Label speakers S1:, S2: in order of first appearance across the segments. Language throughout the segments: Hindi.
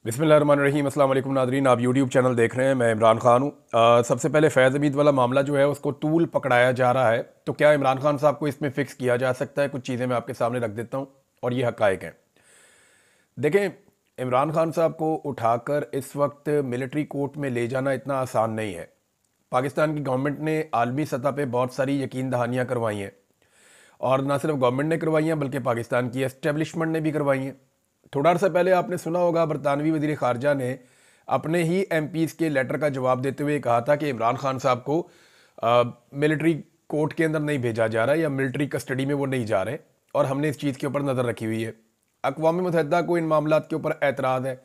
S1: बिस्मिल्लाहिर्रहमानिर्रहीम। अस्सलाम वालेकुम नादरीन, आप यूट्यूब चैनल देख रहे हैं। मैं इमरान खान हूँ। सबसे पहले फैज़ हमीद वाला मामला जो है उसको तूल पकड़ाया जा रहा है, तो क्या इमरान खान साहब को इसमें फ़िक्स किया जा सकता है? कुछ चीज़ें मैं आपके सामने रख देता हूँ और ये हक़ाइक़ हैं। देखें, इमरान खान साहब को उठाकर इस वक्त मिलिट्री कोर्ट में ले जाना इतना आसान नहीं है। पाकिस्तान की गवर्नमेंट ने आलमी सतह पर बहुत सारी यकीन दहानियाँ करवाई हैं, और ना सिर्फ गवर्नमेंट ने करवाई हैं बल्कि पाकिस्तान की एस्टेब्लिशमेंट ने भी करवाई हैं। थोड़ा अर्सा पहले आपने सुना होगा, बरतानवी वज़ीर ख़ारजा ने अपने ही एमपीज़ के लेटर का जवाब देते हुए कहा था कि इमरान खान साहब को मिलिट्री कोर्ट के अंदर नहीं भेजा जा रहा है या मिलिट्री कस्टडी में वो नहीं जा रहे, और हमने इस चीज़ के ऊपर नज़र रखी हुई है। अक़वाम मुत्तहिदा को इन मामलात के ऊपर एतराज़ है।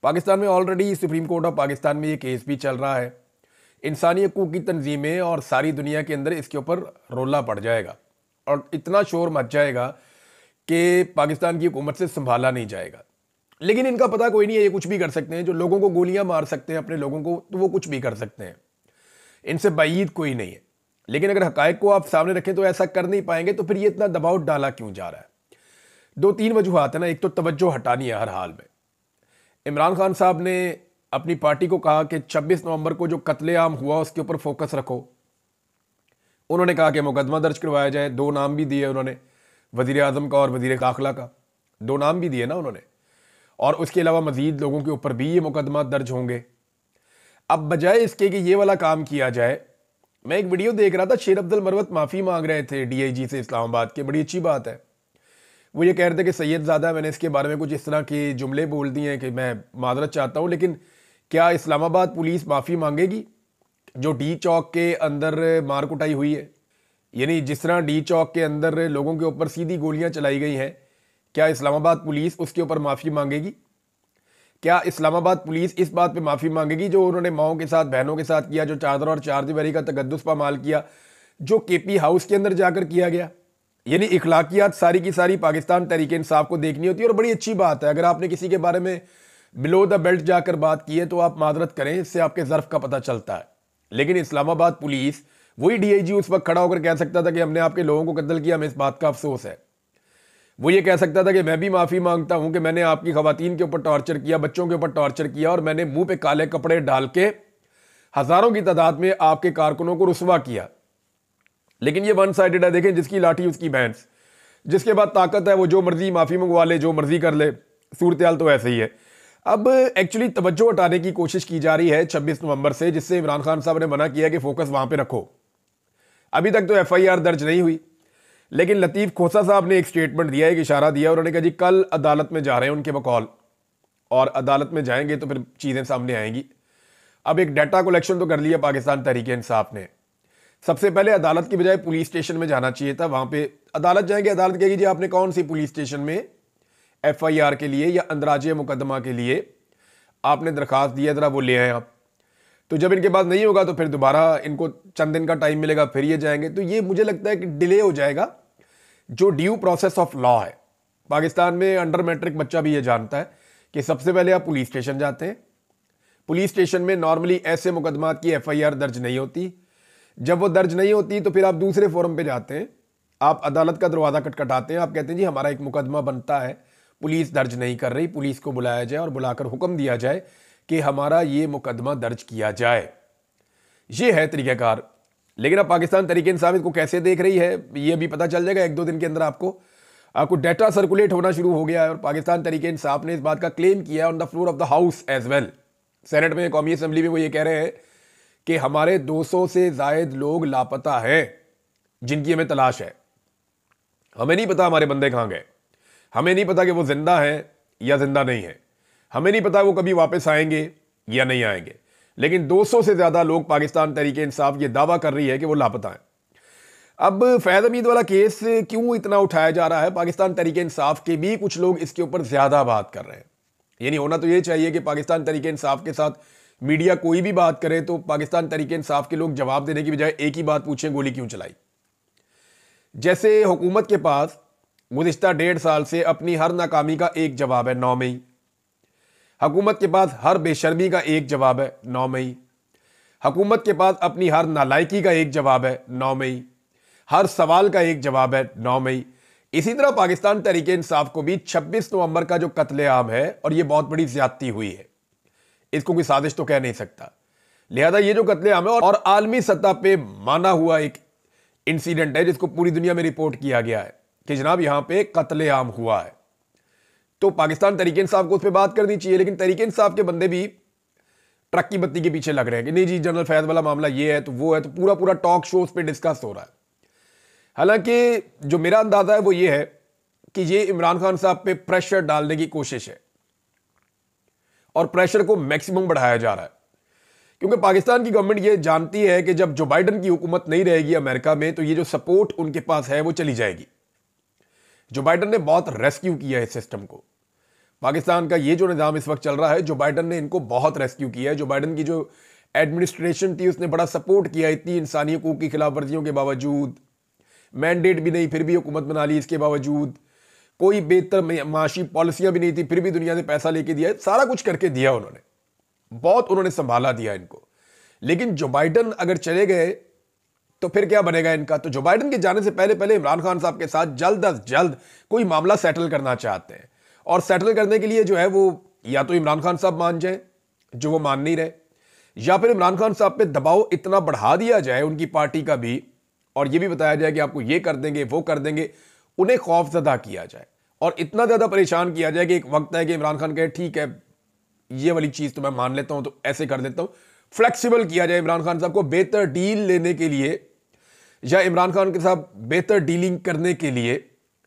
S1: पाकिस्तान में already supreme court of Pakistan में ये केस भी चल रहा है। इंसानी हकूक़ की तंजीमें और सारी दुनिया के अंदर इसके ऊपर रोला पड़ जाएगा और इतना शोर मच जाएगा कि पाकिस्तान की हुकूमत से संभाला नहीं जाएगा। लेकिन इनका पता कोई नहीं है, ये कुछ भी कर सकते हैं। जो लोगों को गोलियां मार सकते हैं अपने लोगों को, तो वो कुछ भी कर सकते हैं, इनसे बाईद कोई नहीं है। लेकिन अगर हकायक को आप सामने रखें तो ऐसा कर नहीं पाएंगे, तो फिर ये इतना दबाव डाला क्यों जा रहा है? दो तीन वजूहात है ना। एक तो तवज्जो हटानी है हर हाल में। इमरान खान साहब ने अपनी पार्टी को कहा कि 26 नवंबर को जो कत्लेआम हुआ उसके ऊपर फोकस रखो। उन्होंने कहा कि मुकदमा दर्ज करवाया जाए। दो नाम भी दिए उन्होंने, वज़ीर आज़म का और वज़ीर दाखिला का, दो नाम भी दिए ना उन्होंने। और उसके अलावा मज़ीद लोगों के ऊपर भी ये मुकदमा दर्ज होंगे। अब बजाय इसके कि ये वाला काम किया जाए, मैं एक वीडियो देख रहा था, शेर अब्दुल मरवत माफ़ी मांग रहे थे डीआईजी से इस्लामाबाद के। बड़ी अच्छी बात है। वो ये कह रहे थे कि सैयदज़ादा, मैंने इसके बारे में कुछ इस तरह के जुमले बोल दिए हैं कि मैं माजरत चाहता हूँ, लेकिन क्या इस्लामाबाद पुलिस माफ़ी मांगेगी जो डी चौक के अंदर मार कुटाई हुई है? यानी जिस तरह डी चौक के अंदर लोगों के ऊपर सीधी गोलियां चलाई गई हैं, क्या इस्लामाबाद पुलिस उसके ऊपर माफ़ी मांगेगी? क्या इस्लामाबाद पुलिस इस बात पे माफ़ी मांगेगी जो उन्होंने माओं के साथ, बहनों के साथ किया, जो चादर और चार दीवारी का तकद्दुस पामाल किया, जो केपी हाउस के अंदर जाकर किया गया? यानी इखलाकियात सारी की सारी पाकिस्तान तहरीक इंसाफ को देखनी होती है। और बड़ी अच्छी बात है, अगर आपने किसी के बारे में बिलो द बेल्ट जाकर बात की है तो आप माजरत करें, इससे आपके ज़र्फ का पता चलता है। लेकिन इस्लामाबाद पुलिस, वही डीआईजी उस वक्त खड़ा होकर कह सकता था कि हमने आपके लोगों को कत्ल किया, हमें इस बात का अफसोस है। वो ये कह सकता था कि मैं भी माफ़ी मांगता हूं कि मैंने आपकी खवातीन के ऊपर टॉर्चर किया, बच्चों के ऊपर टॉर्चर किया, और मैंने मुंह पे काले कपड़े डाल के हज़ारों की तादाद में आपके कारकुनों को रुसवा किया। लेकिन ये वन साइडेड है। देखें, जिसकी लाठी उसकी भैंस, जिसके बाद ताकत है वो जो मर्जी माफ़ी मंगवा ले, जो मर्जी कर ले। सूरत हाल तो ऐसे ही है। अब एक्चुअली तवज्जो हटाने की कोशिश की जा रही है 26 नवंबर से, जिससे इमरान खान साहब ने मना किया कि फोकस वहां पे रखो। अभी तक तो एफआईआर दर्ज नहीं हुई, लेकिन लतीफ़ खोसा साहब ने एक स्टेटमेंट दिया, एक इशारा दिया। उन्होंने कहा जी कल अदालत में जा रहे हैं उनके बकौल, और अदालत में जाएंगे तो फिर चीज़ें सामने आएंगी। अब एक डाटा कलेक्शन तो कर लिया पाकिस्तान तहरीक इंसाफ ने। सबसे पहले अदालत की बजाय पुलिस स्टेशन में जाना चाहिए था। वहां पे अदालत जाएंगे, अदालत कहेगी जी आपने कौन सी पुलिस स्टेशन में एफआईआर के लिए या अंदराजे मुकदमा के लिए आपने दरखास्त दिया, जरा वो ले आए आप। तो जब इनके पास नहीं होगा तो फिर दोबारा इनको चंद दिन का टाइम मिलेगा, फिर ये जाएंगे। तो ये मुझे लगता है कि डिले हो जाएगा जो ड्यू प्रोसेस ऑफ लॉ है। पाकिस्तान में अंडर मैट्रिक बच्चा भी ये जानता है कि सबसे पहले आप पुलिस स्टेशन जाते हैं। पुलिस स्टेशन में नॉर्मली ऐसे मुकदमात की एफआईआर दर्ज नहीं होती। जब वो दर्ज नहीं होती तो फिर आप दूसरे फोरम पे जाते हैं, आप अदालत का दरवाज़ा खटखटाते हैं, आप कहते हैं जी हमारा एक मुकदमा बनता है, पुलिस दर्ज नहीं कर रही, पुलिस को बुलाया जाए और बुलाकर हुक्म दिया जाए कि हमारा ये मुकदमा दर्ज किया जाए। ये है तरीक़ाकार। लेकिन अब पाकिस्तान तहरीक इंसाफ इसको कैसे देख रही है ये भी पता चल जाएगा एक दो दिन के अंदर। आपको डाटा सर्कुलेट होना शुरू हो गया है, और पाकिस्तान तहरीक इंसाफ ने इस बात का क्लेम किया on the floor of the house as well. Senate में, कौमी असम्बली में वो ये कह रहे हैं कि हमारे 200 से जायद लोग लापता हैं जिनकी हमें तलाश है। हमें नहीं पता हमारे बंदे कहाँ गए, हमें नहीं पता कि वो जिंदा हैं या जिंदा नहीं है, हमें नहीं पता वो कभी वापस आएंगे या नहीं आएंगे। लेकिन 200 से ज्यादा लोग, पाकिस्तान तहरीक इंसाफ ये दावा कर रही है कि वो लापता हैं। अब फैज़ हमीद वाला केस क्यों इतना उठाया जा रहा है? पाकिस्तान तहरीक इंसाफ के भी कुछ लोग इसके ऊपर ज्यादा बात कर रहे हैं। यानी होना तो ये चाहिए कि पाकिस्तान तहरीक इंसाफ के साथ मीडिया कोई भी बात करे तो पाकिस्तान तहरीक इंसाफ के लोग जवाब देने की बजाय एक ही बात पूछें, गोली क्यों चलाई? जैसे हुकूमत के पास गुज़िश्ता 1.5 साल से अपनी हर नाकामी का एक जवाब है 9 मई। हुकूमत के पास हर बेशर्मी का एक जवाब है 9 मई। हुकूमत के पास अपनी हर नालायकी का एक जवाब है 9 मई। हर सवाल का एक जवाब है 9 मई। इसी तरह पाकिस्तान तहरीक इंसाफ को भी 26 नवंबर का जो कत्लेआम है, और ये बहुत बड़ी ज्यादती हुई है, इसको कोई साजिश तो कह नहीं सकता। लिहाजा ये जो कत्लेआम है और आलमी सतह पे माना हुआ एक इंसिडेंट है जिसको पूरी दुनिया में रिपोर्ट किया गया है कि जनाब यहां पे कत्लेआम हुआ है, तो पाकिस्तान तहरीक इंसाफ को उस पर बात करनी चाहिए। लेकिन तहरीक इंसाफ के बंदे भी ट्रक की बत्ती के पीछे लग रहे हैं कि नहीं जी जनरल फैज वाला मामला ये है तो वो है, तो पूरा पूरा टॉक शो उस पर डिस्कस हो रहा है। हालांकि जो मेरा अंदाजा है वो ये है कि ये इमरान खान साहब पे प्रेशर डालने की कोशिश है और प्रेशर को मैक्सिमम बढ़ाया जा रहा है, क्योंकि पाकिस्तान की गवर्नमेंट ये जानती है कि जब जो बाइडन की हुकूमत नहीं रहेगी अमेरिका में, तो ये जो सपोर्ट उनके पास है वो चली जाएगी। जो बाइडन ने बहुत रेस्क्यू किया है इस सिस्टम को, पाकिस्तान का ये जो निज़ाम इस वक्त चल रहा है, जो बाइडन ने इनको बहुत रेस्क्यू किया है। जो बाइडन की जो एडमिनिस्ट्रेशन थी उसने बड़ा सपोर्ट किया, इतनी इंसानी हकूक की खिलाफ वर्जियों के बावजूद, मैंडेट भी नहीं फिर भी हुकूमत बना ली, इसके बावजूद कोई बेहतर माशी पॉलिसियां भी नहीं थी फिर भी दुनिया से पैसा लेके दिया, सारा कुछ करके दिया उन्होंने, बहुत उन्होंने संभाला दिया इनको। लेकिन जो बाइडन अगर चले गए तो फिर क्या बनेगा इनका? तो जो बाइडन के जाने से पहले पहले इमरान खान साहब के साथ जल्द अज जल्द कोई मामला सेटल करना चाहते हैं, और सेटल करने के लिए जो है वो या तो इमरान खान साहब मान जाए जो वो मान नहीं रहे, या फिर इमरान खान साहब पे दबाव इतना बढ़ा दिया जाए उनकी पार्टी का भी, और ये भी बताया जाए कि आपको ये कर देंगे वो कर देंगे, उन्हें खौफजदा किया जाए और इतना ज्यादा परेशान किया जाए कि एक वक्त है कि इमरान खान कहे ठीक है ये वाली चीज तो मैं मान लेता हूं तो ऐसे कर देता हूं, फ्लेक्सिबल किया जाए इमरान खान साहब को बेहतर डील लेने के लिए या इमरान खान के साथ बेहतर डीलिंग करने के लिए।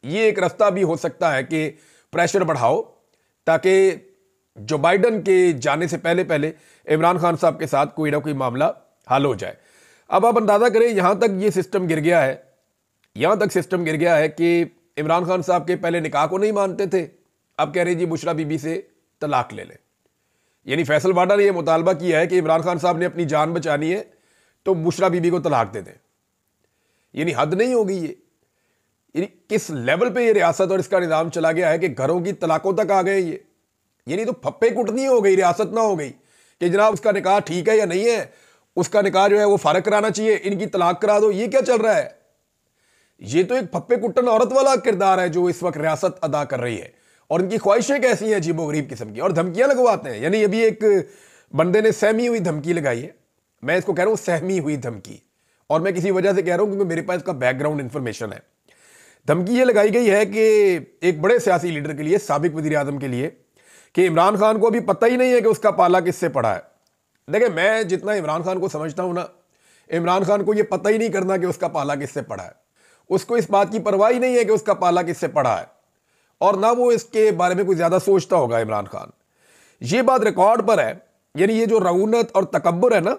S1: ये एक रास्ता भी हो सकता है कि प्रेशर बढ़ाओ ताकि जो बाइडन के जाने से पहले पहले इमरान खान साहब के साथ कोई ना कोई मामला हल हो जाए। अब आप अंदाजा करें यहां तक ये सिस्टम गिर गया है, यहां तक सिस्टम गिर गया है कि इमरान खान साहब के पहले निकाह को नहीं मानते थे, अब कह रहे जी बुशरा बीबी से तलाक ले लें। यानी फैसल वाडा ने यह मुतालबा किया है कि इमरान खान साहब ने अपनी जान बचानी है तो बुशरा बीबी को तलाक दे दें। यानी हद नहीं होगी ये, यानी किस लेवल पे ये रियासत और इसका निजाम चला गया है कि घरों की तलाकों तक आ गए ये। यानी तो फप्पे कुटनी हो गई, रियासत ना हो गई कि जनाब उसका निकाह ठीक है या नहीं है, उसका निकाह जो है वो फारग कराना चाहिए, इनकी तलाक करा दो। ये क्या चल रहा है? ये तो एक फप्पे कुट्टन औरत वाला किरदार है जो इस वक्त रियासत अदा कर रही है, और इनकी ख्वाहिशें कैसी हैं अजीबो गरीब किस्म की, और धमकियां लगवाते हैं। यानी अभी एक बंदे ने सहमी हुई धमकी लगाई है, मैं इसको कह रहा हूं सहमी हुई धमकी, और मैं किसी वजह से कह रहा हूं क्योंकि मेरे पास इसका बैकग्राउंड इंफॉर्मेशन है। धमकी ये लगाई गई है कि एक बड़े सियासी लीडर के लिए, साबिक वजीर आजम के लिए, कि इमरान खान को अभी पता ही नहीं है कि उसका पाला किससे पड़ा है। देखिए मैं जितना इमरान खान को समझता हूं ना, इमरान खान को यह पता ही नहीं करना कि उसका पाला किससे पड़ा है, उसको इस बात की परवाह ही नहीं है कि उसका पाला किससे पड़ा है, और ना वो इसके बारे में कोई ज्यादा सोचता होगा इमरान खान। ये बात रिकॉर्ड पर है, यानी ये जो रऊनत और तकब्बुर है ना,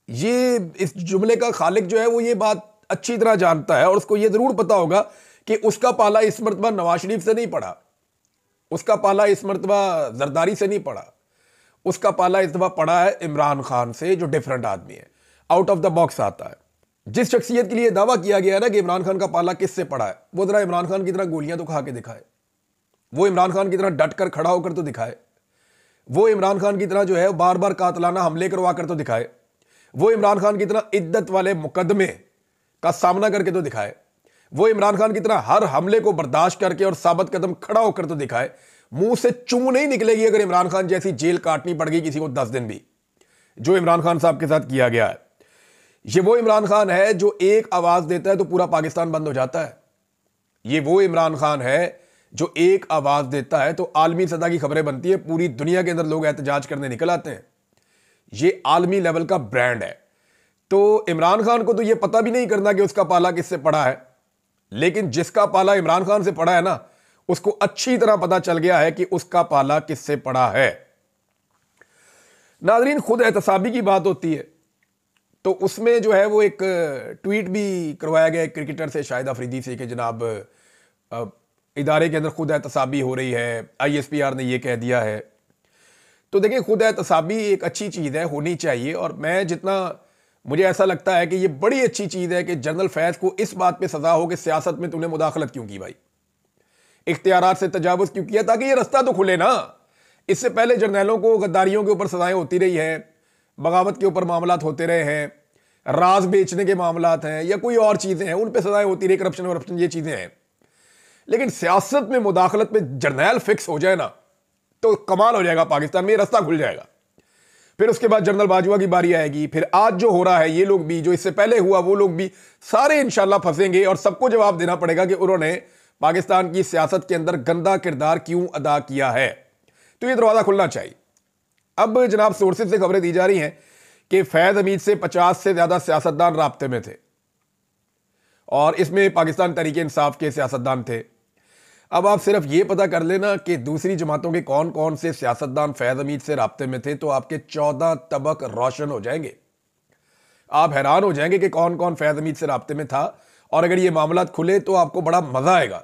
S1: ये इस जुमले का खालिक जो है वो ये बात अच्छी तरह जानता है, और उसको ये जरूर पता होगा कि उसका पाला इस मरतबा नवाज शरीफ से नहीं पड़ा, उसका पाला इस मरतबा जरदारी से नहीं पड़ा, उसका पाला इस दफा पड़ा है इमरान खान से जो डिफरेंट आदमी है, आउट ऑफ द बॉक्स आता है। जिस शख्सियत के लिए दावा किया गया है ना कि इमरान खान का पाला किससे पड़ा है, वो जरा इमरान खान की तरह गोलियां तो खा के दिखाए, वो इमरान खान की तरह डट कर खड़ा होकर तो दिखाए, वो इमरान खान की तरह जो है बार बार कातलाना हमले करवा कर तो दिखाए, वो इमरान खान की तरह इद्दत वाले मुकदमे का सामना करके तो दिखाए, वो इमरान खान की तरह हर हमले को बर्दाश्त करके और साबित कदम खड़ा होकर तो दिखाए। मुंह से चूं नहीं निकलेगी अगर इमरान खान जैसी जेल काटनी पड़ गई किसी को 10 दिन भी, जो इमरान खान साहब के साथ किया गया है। ये वो इमरान खान है जो एक आवाज देता है तो पूरा पाकिस्तान बंद हो जाता है। ये वो इमरान खान है जो एक आवाज देता है तो आलमी सतह की खबरें बनती है, पूरी दुनिया के अंदर लोग एहतजाज करने निकल आते हैं। ये आलमी लेवल का ब्रांड है। तो इमरान खान को तो ये पता भी नहीं करना कि उसका पाला किससे पड़ा है, लेकिन जिसका पाला इमरान खान से पड़ा है ना, उसको अच्छी तरह पता चल गया है कि उसका पाला किससे पड़ा है। नाज़रीन, खुद एहतसाबी की बात होती है तो उसमें जो है वो एक ट्वीट भी करवाया गया क्रिकेटर से, शाहिद अफरीदी से, कि जनाब इदारे के अंदर खुद एहतसाबी हो रही है, ISPR ने ये कह दिया है। तो देखिए खुद एहतसाबी एक अच्छी चीज़ है, होनी चाहिए, और मैं जितना मुझे ऐसा लगता है कि ये बड़ी अच्छी चीज़ है कि जनरल फैज़ को इस बात पे सजा हो कि सियासत में तूने मुदाखलत क्यों की भाई, इख्तियारात से तजावुज़ क्यों किया, ताकि ये रास्ता तो खुले ना। इससे पहले जर्नैलों को गद्दारियों के ऊपर सजाएं होती रही है, बगावत के ऊपर मामलात होते रहे हैं, राज बेचने के मामलात हैं या कोई और चीज़ें हैं, उन पर सजाएं होती रही, करप्शन वरप्शन ये चीज़ें हैं। लेकिन सियासत में मुदाखलत में जर्नैल फिक्स हो जाए ना तो कमाल हो जाएगा, पाकिस्तान में रास्ता खुल जाएगा। फिर उसके बाद जनरल बाजवा की बारी आएगी, फिर आज जो हो रहा है ये लोग भी, जो इससे पहले हुआ वो लोग भी, सारे इंशाल्लाह फंसेंगे और सबको जवाब देना पड़ेगा कि उन्होंने पाकिस्तान की सियासत के अंदर गंदा किरदार क्यों अदा किया है। तो ये दरवाजा खुलना चाहिए। अब जनाब सोर्सेज से खबरें दी जा रही हैं कि फैज हमीद से 50 से ज्यादा सियासतदान राब्ते में थे और इसमें पाकिस्तान तहरीक इंसाफ के सियासतदान थे। अब आप सिर्फ ये पता कर लेना कि दूसरी जमातों के कौन कौन से सियासतदान फैज हमीद से राब्ते में थे तो आपके 14 तबक रोशन हो जाएंगे। आप हैरान हो जाएंगे कि कौन कौन फैज हमीद से राब्ते में था, और अगर ये मामला खुले तो आपको बड़ा मजा आएगा।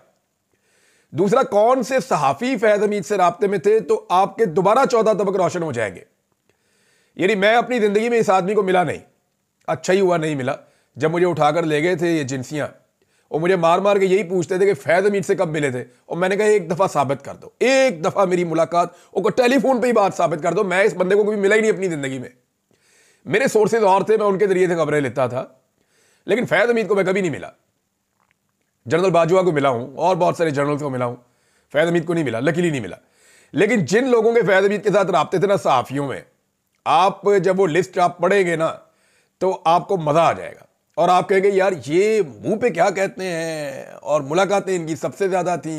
S1: दूसरा, कौन से सहाफी फैज हमीद से राब्ते में थे तो आपके दोबारा 14 तबक रोशन हो जाएंगे। यानी मैं अपनी जिंदगी में इस आदमी को मिला नहीं, अच्छा ही हुआ नहीं मिला। जब मुझे उठाकर ले गए थे ये जिनसियां, और मुझे मार मार के यही पूछते थे कि फैज हमीद से कब मिले थे, और मैंने कहा एक दफा साबित कर दो, एक दफा मेरी मुलाकात और टेलीफोन पे ही बात साबित कर दो। मैं इस बंदे को कभी मिला ही नहीं अपनी जिंदगी में। मेरे सोर्सेज और थे, मैं उनके जरिए से खबरें लेता था, लेकिन फैज हमीद को मैं कभी नहीं मिला। जनरल बाजवा को मिला हूं और बहुत सारे जनरल्स को मिला हूं, फैज हमीद को नहीं मिला, लकीली नहीं मिला। लेकिन जिन लोगों के फैज हमीद के साथ राब्ते थे ना सहाफियों में, आप जब वो लिस्ट आप पढ़ेंगे ना तो आपको मजा आ जाएगा और आप कहेंगे यार ये मुंह पे क्या कहते हैं, और मुलाकातें इनकी सबसे ज्यादा थी,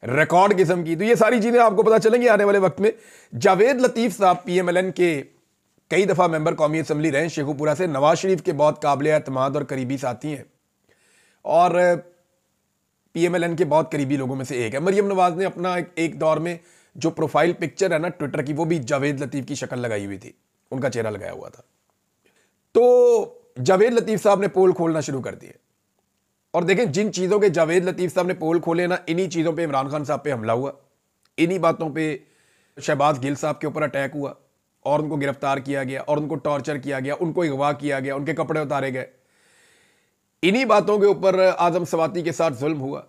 S1: रिकॉर्ड किस्म की। तो ये सारी चीजें आपको पता चलेंगी आने वाले वक्त में। जावेद लतीफ साहब PMLN के कई दफा मेंबर कौमी असम्बली रहे शेखुपुरा से, नवाज शरीफ के बहुत काबिल एतमाद और करीबी साथी हैं और PMLN के बहुत करीबी लोगों में से एक है। मरियम नवाज ने अपना एक दौर में जो प्रोफाइल पिक्चर है ना ट्विटर की, वो भी जावेद लतीफ की शक्ल लगाई हुई थी, उनका चेहरा लगाया हुआ था। तो जावेद लतीफ साहब ने पोल खोलना शुरू कर दिए, और देखें जिन चीजों के जावेद लतीफ साहब ने पोल खोले ना, इन्हीं चीजों पे इमरान खान साहब पे हमला हुआ, इन्हीं बातों पे शहबाज गिल साहब के ऊपर अटैक हुआ और उनको गिरफ्तार किया गया और उनको टॉर्चर किया गया, उनको अगवा किया गया, उनके कपड़े उतारे गए। इन्हीं बातों के ऊपर आजम सवाती के साथ जुल्म हुआ।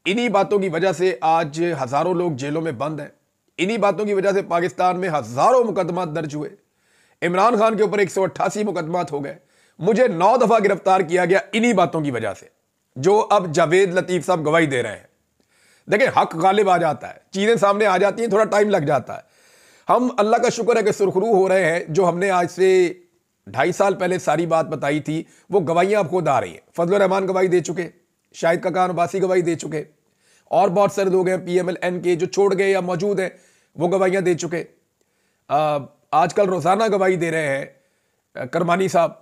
S1: इन्हीं बातों की वजह से आज हजारों लोग जेलों में बंद हैं। इन्हीं बातों की वजह से पाकिस्तान में हजारों मुकदमा दर्ज हुए। इमरान खान के ऊपर 188 मुकदमात हो गए, मुझे 9 दफा गिरफ्तार किया गया इन्हीं बातों की वजह से, जो अब जावेद लतीफ साहब गवाही दे रहे हैं। देखिए हक गालिब आ जाता है, चीजें सामने आ जाती हैं, थोड़ा टाइम लग जाता है। हम अल्लाह का शुक्र है कि सुरखरू हो रहे हैं। जो हमने आज से 2.5 साल पहले सारी बात बताई थी वो गवाहियां अब खुद आ रही हैं। फजल रहमान गवाही दे चुके, शाहिद काका अब्बासी गवाही दे चुके, और बहुत सारे लोग हैं PMLN के जो छोड़ गए या मौजूद हैं वो गवाहियां दे चुके। आजकल रोजाना गवाही दे रहे हैं करमानी साहब,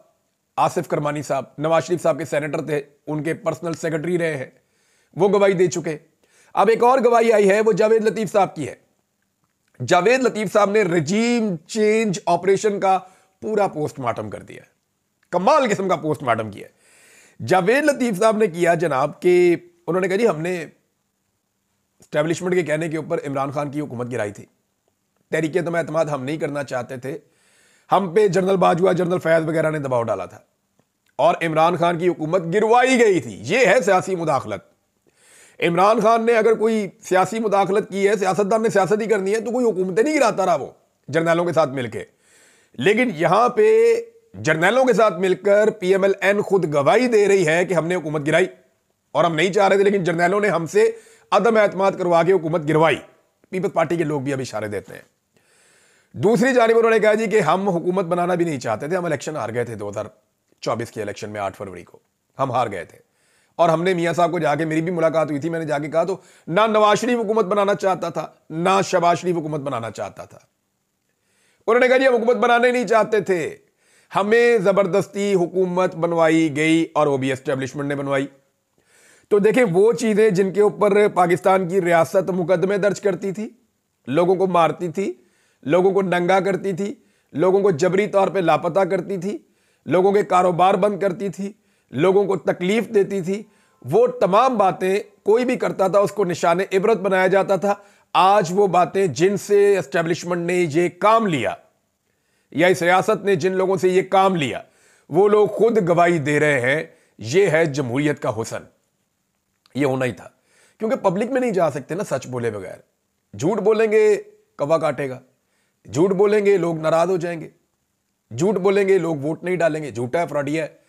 S1: आसिफ करमानी साहब, नवाज शरीफ साहब के सेनेटर थे, उनके पर्सनल सेक्रेटरी रहे हैं, वो गवाही दे चुके। अब एक और गवाही आई है, वो जावेद लतीफ साहब की है। जावेद लतीफ साहब ने रजीम चेंज ऑपरेशन का पूरा पोस्टमार्टम कर दिया, कमाल किस्म का पोस्टमार्टम किया जावेद लतीफ साहब ने किया जनाब कि उन्होंने कहा जी हमने स्टैब्लिशमेंट के कहने के ऊपर इमरान खान की हुकूमत गिराई थी, तहरीक तो एतमाद हम नहीं करना चाहते थे, हम पे जनरल बाजवा, जनरल फैज वगैरह ने दबाव डाला था और इमरान खान की हुकूमत गिरवाई गई थी। यह है सियासी मुदाखलत। इमरान खान ने अगर कोई सियासी मुदाखलत की है, सियासतदान ने सियासत ही करनी है, तो कोई हुकूमतें नहीं गिराता रहा वो जर्नैलों के साथ मिलकर। लेकिन यहां पे जर्नैलों के साथ मिलकर PMLN खुद गवाही दे रही है कि हमने हुकूमत गिराई और हम नहीं चाह रहे थे, लेकिन जर्नैलों ने हमसे अदम एतमाद करवा के हुकूमत गिरवाई। पीपल्स पार्टी के लोग भी अब इशारे देते हैं। दूसरी जानिब उन्होंने कहा जी कि हम हुकूमत बनाना भी नहीं चाहते थे, हम इलेक्शन हार गए थे 2024 के इलेक्शन में 8 फरवरी को हम हार गए थे, और हमने मियां साहब को जाके, मेरी भी मुलाकात हुई थी, मैंने जाके कहा तो ना नवाज शरीफ हुकूमत बनाना चाहता था ना शहबाज शरीफ हुकूमत बनाना चाहता था। उन्होंने कहा जी हम हुकूमत बनाने नहीं चाहते थे, हमें जबरदस्ती हुकूमत बनवाई गई और वो भी एस्टेब्लिशमेंट ने बनवाई। तो देखें वो चीजें जिनके ऊपर पाकिस्तान की रियासत मुकदमे दर्ज करती थी, लोगों को मारती थी, लोगों को नंगा करती थी, लोगों को जबरी तौर पे लापता करती थी, लोगों के कारोबार बंद करती थी, लोगों को तकलीफ देती थी, वो तमाम बातें कोई भी करता था उसको निशाने इबरत बनाया जाता था। आज वो बातें जिनसे एस्टेब्लिशमेंट ने ये काम लिया या इस रियासत ने जिन लोगों से ये काम लिया, वो लोग खुद गवाही दे रहे हैं। ये है जमहूरियत का हुस्न, ये होना ही था। क्योंकि पब्लिक में नहीं जा सकते ना सच बोले बगैर। झूठ बोलेंगे कौवा काटेगा, झूठ बोलेंगे लोग नाराज हो जाएंगे, झूठ बोलेंगे लोग वोट नहीं डालेंगे, झूठा है फ्रॉडिया है,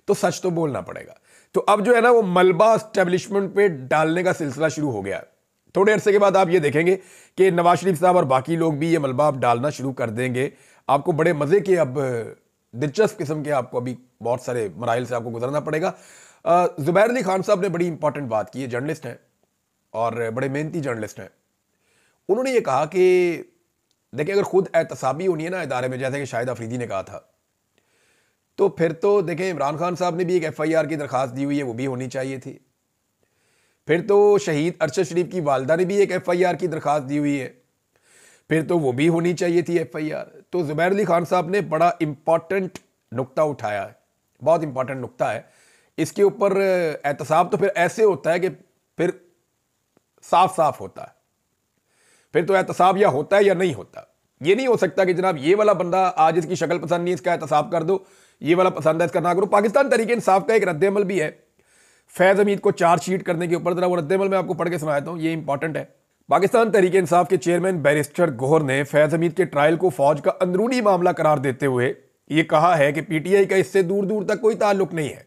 S1: तो सच तो बोलना पड़ेगा। तो अब जो है ना वो मलबा एस्टेब्लिशमेंट पे डालने का सिलसिला शुरू हो गया है। थोड़े अरसे के बाद आप ये देखेंगे कि नवाज शरीफ साहब और बाकी लोग भी ये मलबा अब डालना शुरू कर देंगे। आपको बड़े मजे के अब दिलचस्प किस्म के आपको अभी बहुत सारे मराइल से आपको गुजरना पड़ेगा। जुबैर अली खान साहब ने बड़ी इंपॉर्टेंट बात की है, जर्नलिस्ट हैं और बड़े मेहनती जर्नलिस्ट हैं। उन्होंने ये कहा कि देखिए अगर खुद एहतसाबी होनी है ना इदारे में, जैसे कि शाहिद अफरीदी ने कहा था, तो फिर तो देखें इमरान खान साहब ने भी एक FIR की दरखास्त दी हुई है, वो भी होनी चाहिए थी। फिर तो शहीद अरशद शरीफ की वालदा ने भी एक FIR की दरखास्त दी हुई है, फिर तो वो भी होनी चाहिए थी FIR। तो जुबैर अली खान साहब ने बड़ा इंपॉर्टेंट नुक्ता उठाया है, बहुत इंपॉर्टेंट नुक्ता है। इसके ऊपर एहतसाब तो फिर ऐसे होता है कि फिर साफ साफ होता है, फिर तो एहतसाब या होता है या नहीं होता। ये नहीं हो सकता कि जनाब ये वाला बंदा आज इसकी शक्ल पसंद नहीं, इसका एहतसाब कर दो, ये वाला पसंद है इसका ना करो। पाकिस्तान तहरीक इंसाफ का एक रद्दअमल भी है फैज हमीद को चार्जशीट करने के ऊपर, जरा वो रद्दअमल मैं आपको पढ़ के सुनाता हूं, ये इंपॉर्टेंट है। पाकिस्तान तहरीक इंसाफ के चेयरमैन बैरिस्टर गौहर ने फैज हमीद के ट्रायल को फौज का अंदरूनी मामला करार देते हुए ये कहा है कि PTI का इससे दूर दूर तक कोई ताल्लुक नहीं है।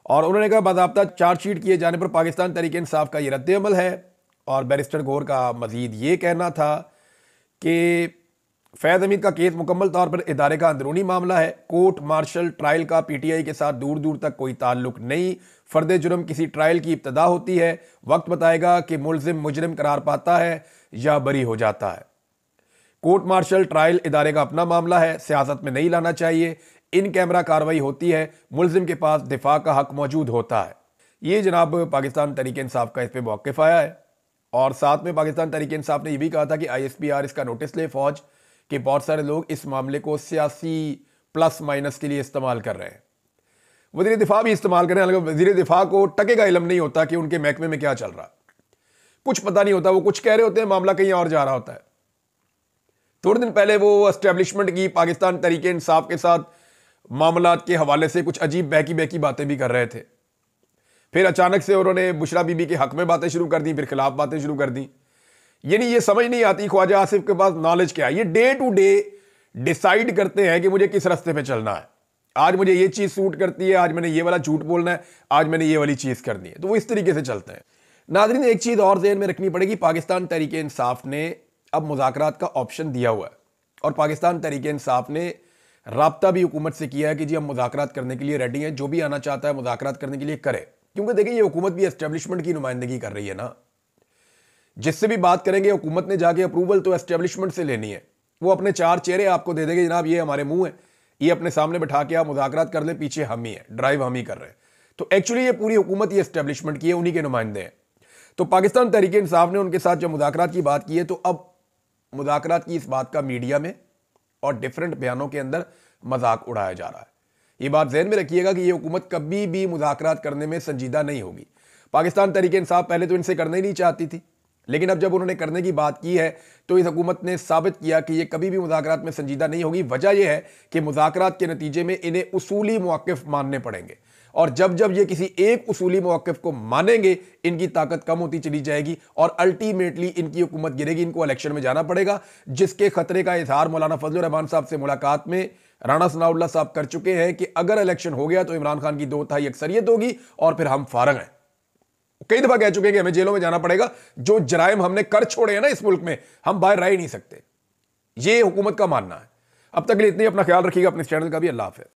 S1: और उन्होंने कहा बाज़ाब्ता चार्जशीट किए जाने पर पाकिस्तान तहरीक इंसाफ का ये रद्दअमल है। और बैरिस्टर गौहर का मजीद ये कहना था कि फैज हमीद का केस मुकम्मल तौर पर इदारे का अंदरूनी मामला है। कोर्ट मार्शल ट्रायल का PTI के साथ दूर दूर तक कोई ताल्लुक नहीं। फर्द जुर्म किसी ट्रायल की इब्तदा होती है, वक्त बताएगा कि मुलजिम मुजरिम करार पाता है या बरी हो जाता है। कोर्ट मार्शल ट्रायल इदारे का अपना मामला है, सियासत में नहीं लाना चाहिए। इन कैमरा कार्रवाई होती है, मुलजिम के पास दिफा का हक मौजूद होता है। ये जनाब पाकिस्तान तहरीक इंसाफ का इस पर मौक़िफ़ आया है। और साथ में पाकिस्तान तहरीक इंसाफ ने यह भी कहा था कि ISPR इसका नोटिस ले फौज कि बहुत सारे लोग इस मामले को सियासी प्लस माइनस के लिए इस्तेमाल कर रहे हैं। वज़ीर दिफा भी इस्तेमाल कर रहे हैं। वज़ीर दिफा को टके का इल्म नहीं होता कि उनके महकमे में क्या चल रहा, कुछ पता नहीं होता। वो कुछ कह रहे होते हैं, मामला कहीं और जा रहा होता है। थोड़े दिन पहले वो एस्टेब्लिशमेंट की पाकिस्तान तहरीक इंसाफ के साथ मामलात के हवाले से कुछ अजीब बहकी बहकी बातें भी कर रहे थे। फिर अचानक से उन्होंने बुशरा बीबी के हक में बातें शुरू कर दी, फिर खिलाफ बातें शुरू कर दी। यानी ये समझ नहीं आती ख्वाजा आसिफ के पास नॉलेज क्या है। ये डे टू डे डिसाइड करते हैं कि मुझे किस रास्ते पे चलना है। आज मुझे ये चीज सूट करती है, आज मैंने ये वाला झूठ बोलना है, आज मैंने ये वाली चीज करनी है, तो वो इस तरीके से चलते हैं। नाज़रीन एक चीज और ज़हन में रखनी पड़ेगी, पाकिस्तान तहरीक इंसाफ ने अब मुज़ाकरात का ऑप्शन दिया हुआ है और पाकिस्तान तहरीक इंसाफ ने राब्ता भी हुकूमत से किया है कि जी हम मुज़ाकरात करने के लिए रेडी हैं, जो भी आना चाहता है मुज़ाकरात करने के लिए करे। क्योंकि देखिए ये हुकूमत भी एस्टेब्लिशमेंट की नुमाइंदगी कर रही है ना, जिससे भी बात करेंगे हुकूमत ने जाके अप्रूवल तो एस्टेब्लिशमेंट से लेनी है। वो अपने 4 चेहरे आपको दे देंगे, जनाब ये हमारे मुंह है, ये अपने सामने बैठा के आप मुज़ाकरात कर ले, पीछे हम ही है, ड्राइव हम ही कर रहे हैं। तो एक्चुअली ये पूरी हुकूमत ही एस्टेब्लिशमेंट की है, उन्हीं के नुमाइंदे हैं। तो पाकिस्तान तहरीक इंसाफ ने उनके साथ जब मुज़ाकरात की बात की है, तो अब मुज़ाकरात की इस बात का मीडिया में और डिफरेंट बयानों के अंदर मजाक उड़ाया जा रहा है। ये बात ज़हन में रखिएगा कि ये हुकूमत कभी भी मुज़ाकरात करने में संजीदा नहीं होगी। पाकिस्तान तहरीक इंसाफ पहले तो इनसे करना ही नहीं चाहती थी, लेकिन अब जब उन्होंने करने की बात की है तो इस हुकूमत ने साबित किया कि ये कभी भी मुज़ाकरात में संजीदा नहीं होगी। वजह यह है कि मुज़ाकरात के नतीजे में इन्हें उसूली मौक़िफ़ मानने पड़ेंगे, और जब जब ये किसी एक उसूली मौक़िफ़ को मानेंगे, इनकी ताकत कम होती चली जाएगी और अल्टीमेटली इनकी हुकूमत गिरेगी। इनको इलेक्शन में जाना पड़ेगा, जिसके खतरे का इजहार मौलाना फजल रहमान साहब से मुलाकात में राणा सनाउल्लाह साहब कर चुके हैं कि अगर इलेक्शन हो गया तो इमरान खान की 2/3 अक्सरियत होगी और फिर हम फारग हैं। कई दफा कह चुके हैं कि हमें जेलों में जाना पड़ेगा, जो जराइम हमने कर छोड़े हैं ना इस मुल्क में, हम बाहर रह ही नहीं सकते। ये हुकूमत का मानना है। अब तक के लिए इतनी, अपना ख्याल रखिएगा, अपने चैनल का भी। अल्लाह हाफ़िज़।